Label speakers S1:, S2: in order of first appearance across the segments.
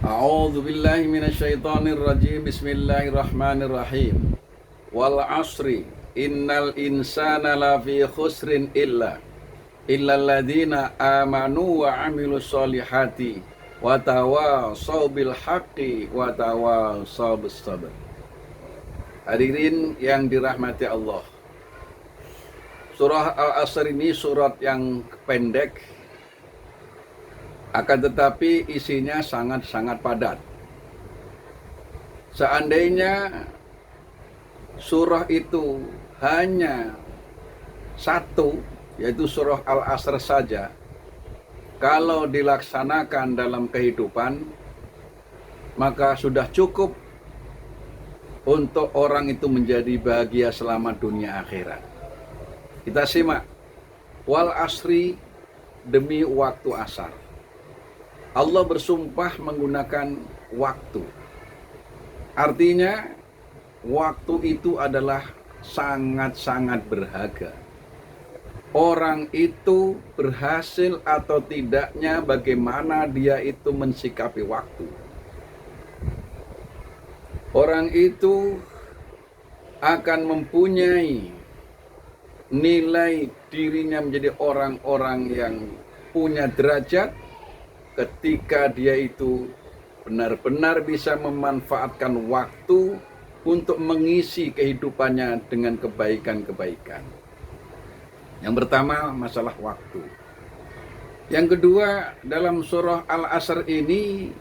S1: A'udzu billahi minasyaitonir rajim. Bismillahirrahmanirrahim. Wal 'ashri innal insana lafi khusrin illal ladzina amanu wa 'amilus solihati wa tawashaw bil haqqi wa tawashaw bis sabr. Hadirin yang dirahmati Allah. Surah Al-Asr ini surat yang pendek, akan tetapi isinya sangat-sangat padat. Seandainya surah itu hanya satu, yaitu surah Al-Asr saja, kalau dilaksanakan dalam kehidupan, maka sudah cukup untuk orang itu menjadi bahagia selama dunia akhirat. Kita simak. Wal asri, demi waktu asar. Allah bersumpah menggunakan waktu. Artinya waktu itu adalah sangat-sangat berharga. Orang itu berhasil atau tidaknya bagaimana dia itu mensikapi waktu. Orang itu akan mempunyai nilai dirinya menjadi orang-orang yang punya derajat ketika dia itu benar-benar bisa memanfaatkan waktu untuk mengisi kehidupannya dengan kebaikan-kebaikan. Yang pertama, masalah waktu. Yang kedua, dalam surah Al-Asr ini,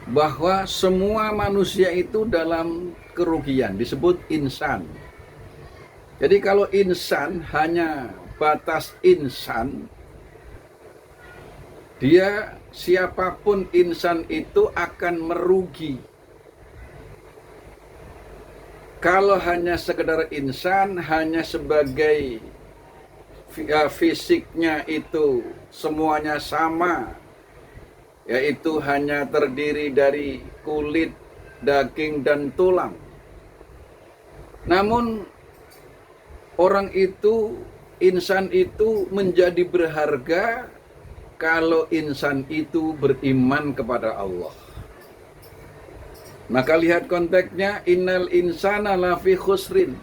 S1: bahwa semua manusia itu dalam kerugian, disebut insan. Jadi kalau insan hanya batas insan, dia siapapun insan itu akan merugi. Kalau hanya sekedar insan, hanya sebagai fisiknya itu semuanya sama, yaitu hanya terdiri dari kulit, daging, dan tulang. Namun orang itu, insan itu menjadi berharga kalau insan itu beriman kepada Allah. Maka lihat konteksnya, innal insana lafi khusrin.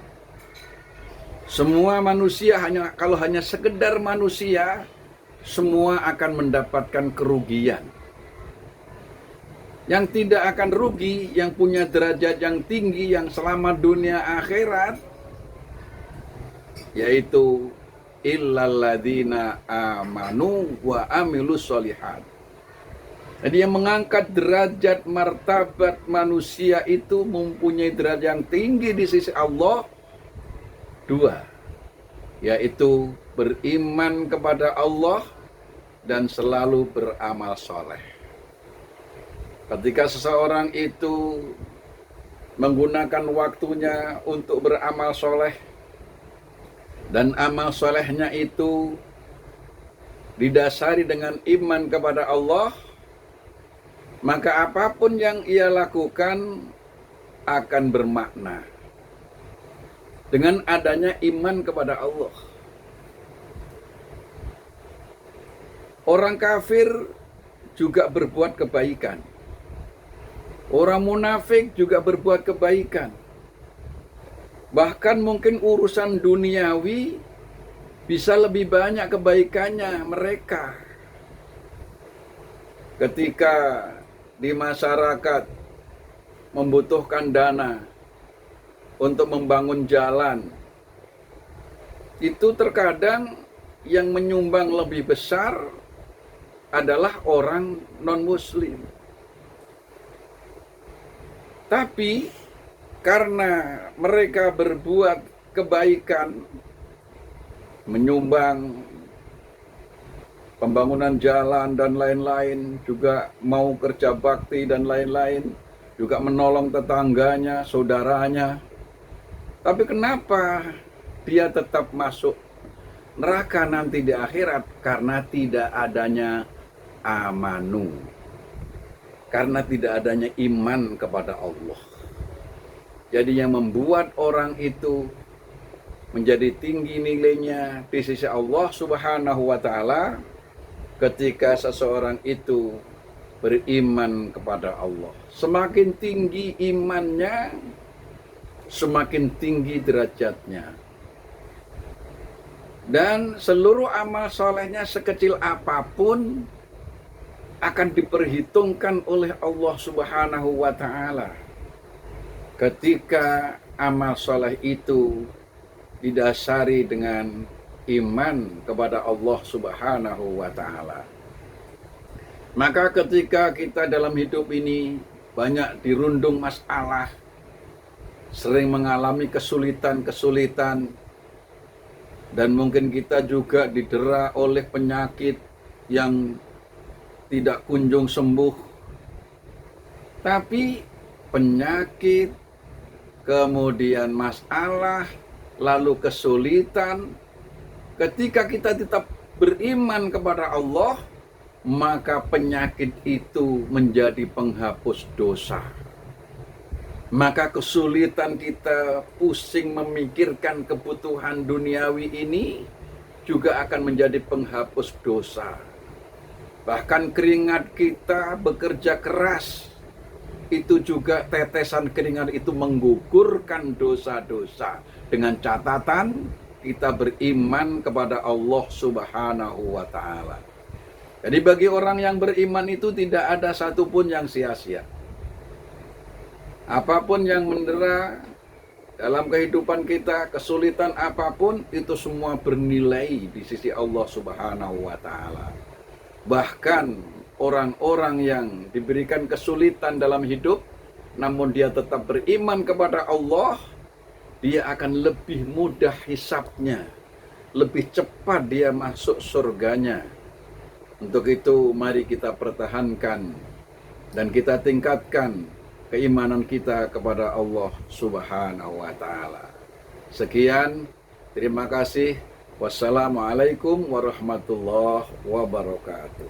S1: Semua manusia kalau hanya sekedar manusia, semua akan mendapatkan kerugian. Yang tidak akan rugi, yang punya derajat yang tinggi, yang selamat dunia akhirat, yaitu illalladzina amanu wa amilus solihat. Jadi yang mengangkat derajat martabat manusia itu mempunyai derajat yang tinggi di sisi Allah, dua, yaitu beriman kepada Allah dan selalu beramal soleh. Ketika seseorang itu menggunakan waktunya untuk beramal soleh, dan amal solehnya itu didasari dengan iman kepada Allah, maka apapun yang ia lakukan akan bermakna dengan adanya iman kepada Allah. Orang kafir juga berbuat kebaikan. Orang munafik juga berbuat kebaikan. Bahkan mungkin urusan duniawi bisa lebih banyak kebaikannya mereka. Ketika di masyarakat membutuhkan dana untuk membangun jalan, itu terkadang yang menyumbang lebih besar adalah orang non-muslim. Tapi karena mereka berbuat kebaikan, menyumbang pembangunan jalan dan lain-lain, juga mau kerja bakti dan lain-lain, juga menolong tetangganya, saudaranya. Tapi kenapa dia tetap masuk neraka nanti di akhirat? Karena tidak adanya amanu, karena tidak adanya iman kepada Allah. Jadi yang membuat orang itu menjadi tinggi nilainya di sisi Allah Subhanahu wa Ta'ala, ketika seseorang itu beriman kepada Allah. Semakin tinggi imannya, semakin tinggi derajatnya. Dan seluruh amal solehnya sekecil apapun akan diperhitungkan oleh Allah Subhanahu wa Ta'ala ketika amal soleh itu didasari dengan iman kepada Allah Subhanahu wa Ta'ala. Maka ketika kita dalam hidup ini banyak dirundung masalah, sering mengalami kesulitan-kesulitan, dan mungkin kita juga didera oleh penyakit yang tidak kunjung sembuh. Tapi penyakit, kemudian masalah, lalu kesulitan, ketika kita tetap beriman kepada Allah, maka penyakit itu menjadi penghapus dosa. Maka kesulitan kita pusing memikirkan kebutuhan duniawi ini juga akan menjadi penghapus dosa. Bahkan keringat kita bekerja keras, itu juga tetesan keringat itu menggugurkan dosa-dosa. Dengan catatan kita beriman kepada Allah Subhanahu wa Ta'ala. Jadi bagi orang yang beriman itu tidak ada satupun yang sia-sia. Apapun yang mendera dalam kehidupan kita, kesulitan apapun, itu semua bernilai di sisi Allah Subhanahu wa Ta'ala. Bahkan orang-orang yang diberikan kesulitan dalam hidup, namun dia tetap beriman kepada Allah, dia akan lebih mudah hisabnya, lebih cepat dia masuk surganya. Untuk itu mari kita pertahankan dan kita tingkatkan keimanan kita kepada Allah Subhanahu wa Ta'ala. Sekian, terima kasih. Wassalamualaikum warahmatullahi wabarakatuh.